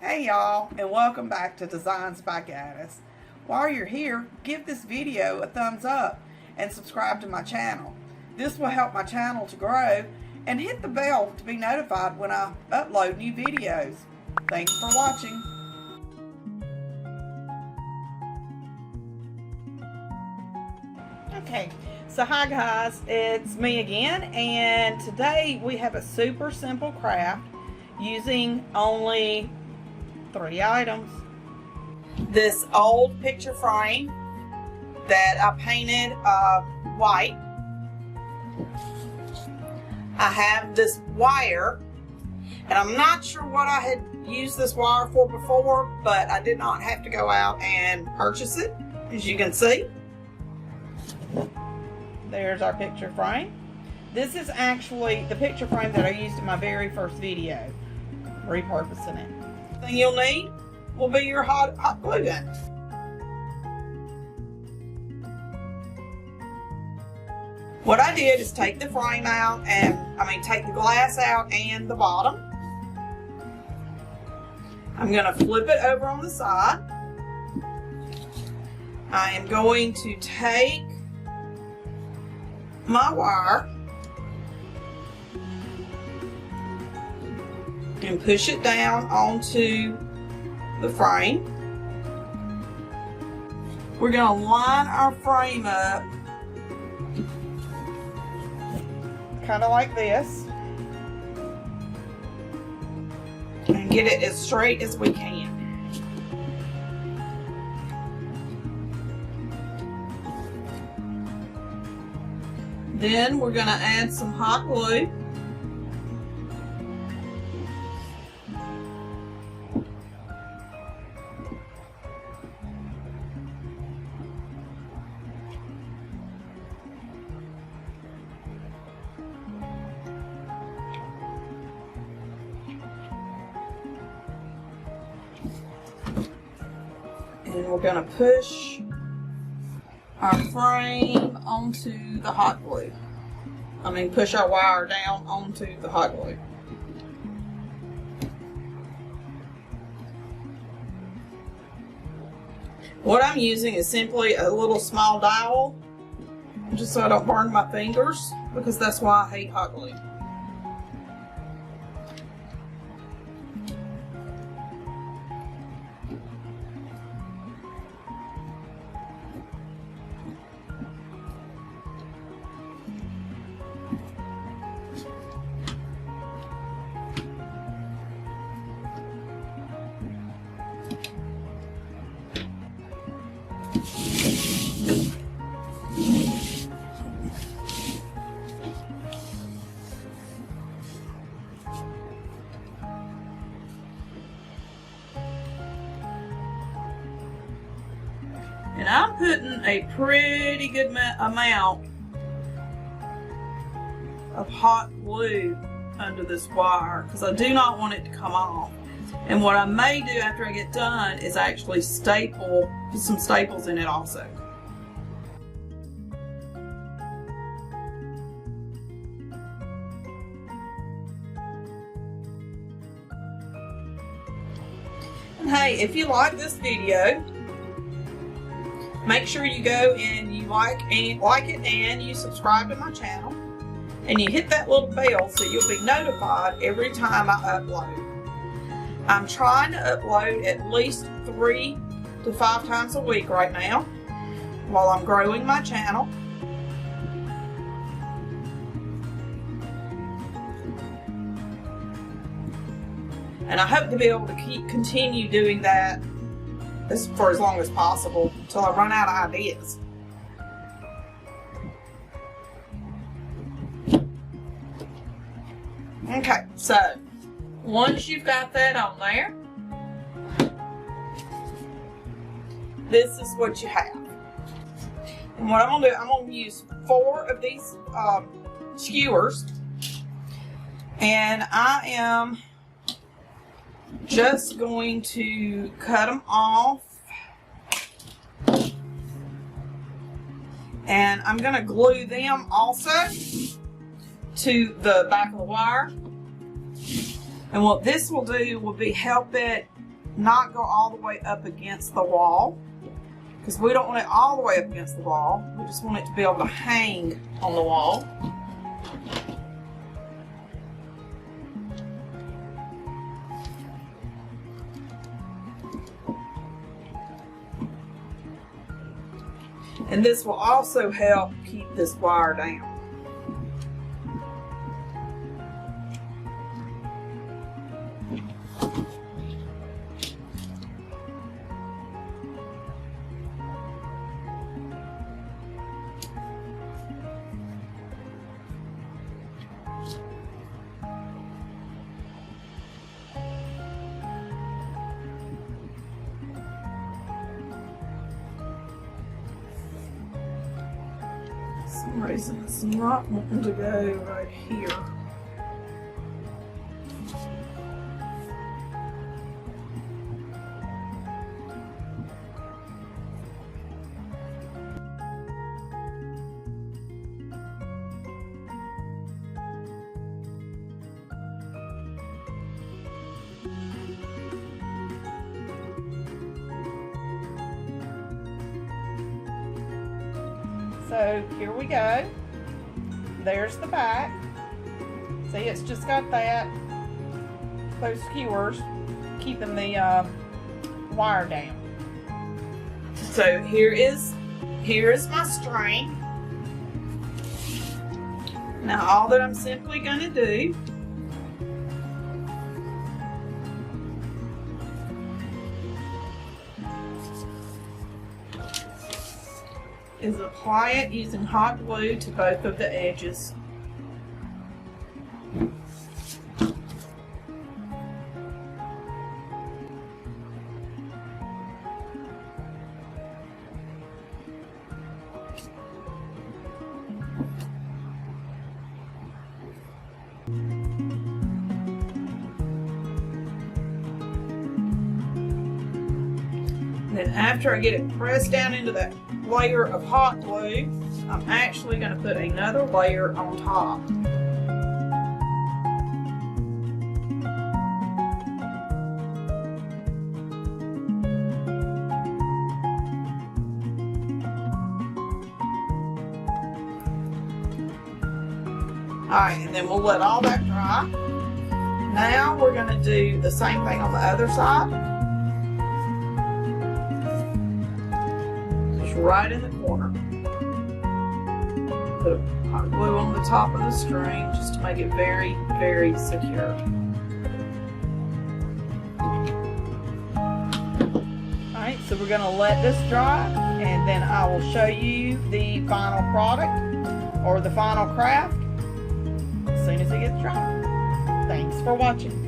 Hey y'all, and welcome back to Designs by Gaddis. While you're here, give this video a thumbs up and subscribe to my channel. This will help my channel to grow, and hit the bell to be notified when I upload new videos. Thanks for watching. Okay, so hi guys, it's me again, and today we have a super simple craft using only 3 items. This old picture frame that I painted white. I have this wire, and I'm not sure what I had used this wire for before, but I did not have to go out and purchase it, as you can see. There's our picture frame. This is actually the picture frame that I used in my very first video, repurposing it. The thing you'll need will be your hot glue gun. What I did is take the frame out, and take the glass out and the bottom. I'm going to flip it over on the side. I am going to take my wire and push it down onto the frame. We're going to line our frame up kind of like this and get it as straight as we can. Then we're going to add some hot glue. And we're going to push our frame onto the hot glue. Push our wire down onto the hot glue. What I'm using is simply a little small dowel, just so I don't burn my fingers, because that's why I hate hot glue. And I'm putting a pretty good amount of hot glue under this wire, because I do not want it to come off. And what I may do after I get done is actually put some staples in it also. And hey, if you like this video, make sure you go and you like it and you subscribe to my channel, and you hit that little bell so you'll be notified every time I upload. I'm trying to upload at least 3 to 5 times a week right now while I'm growing my channel. And I hope to be able to continue doing that for as long as possible until I run out of ideas. Okay, so once you've got that on there, this is what you have. And what I'm going to do, I'm going to use 4 of these skewers, and I am just going to cut them off, and I'm going to glue them also to the back of the wire. And what this will do will be help it not go all the way up against the wall, because we don't want it all the way up against the wall. We just want it to be able to hang on the wall. And this will also help keep this wire down. For some reason it's not wanting to go right here. So here we go. There's the back. See, it's just got that, those skewers keeping the wire down. So here is my string. Now all that I'm simply going to do is apply it using hot glue to both of the edges. Then after I get it pressed down into that layer of hot glue, I'm actually going to put another layer on top. Alright, and then we'll let all that dry. Now we're going to do the same thing on the other side. Right in the corner. Put hot glue on the top of the string just to make it very, very secure. Alright, so we're going to let this dry, and then I will show you the final product or the final craft as soon as it gets dry. Thanks for watching.